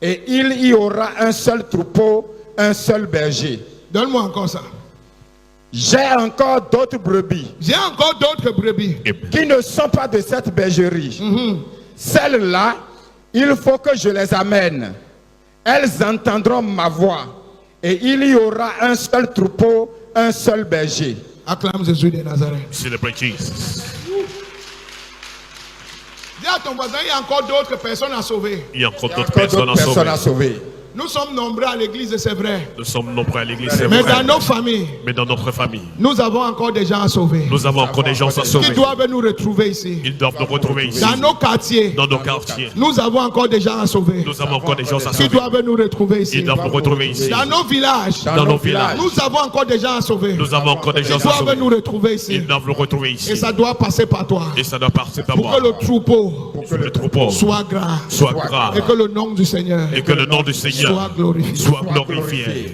et il y aura un seul troupeau, un seul berger. Donne-moi encore ça. J'ai encore d'autres brebis. J'ai encore d'autres brebis qui ne sont pas de cette bergerie. Celles-là, il faut que je les amène. Elles entendront ma voix et il y aura un seul troupeau, un seul berger. Acclame Jésus de Nazareth. Celebrate Jesus. Dis à ton voisin, il y a encore d'autres personnes à sauver. Il y a encore d'autres personnes à sauver. Nous sommes nombreux à l'église, c'est vrai. Nous sommes nombreux à l'église, c'est vrai. vrai. Mais dans nos familles, notre famille, nous avons encore des gens à sauver. Nous avons encore des gens à sauver. Qui doivent nous retrouver ici. Ils doivent nous retrouver ici. Dans nos quartiers, nous avons encore des gens à sauver. Nous avons encore des gens à sauver. Qui doivent nous retrouver ici. Ils doivent nous retrouver ici. Dans nos villages, nous avons encore des gens à sauver. Nous avons encore des gens à sauver. Ils doivent nous retrouver ici. Ils doivent nous retrouver ici. Et ça doit passer par toi. Et ça doit passer par moi. Pour que le troupeau soit grand. Soit grand. Et que le nom du Seigneur soit glorifié.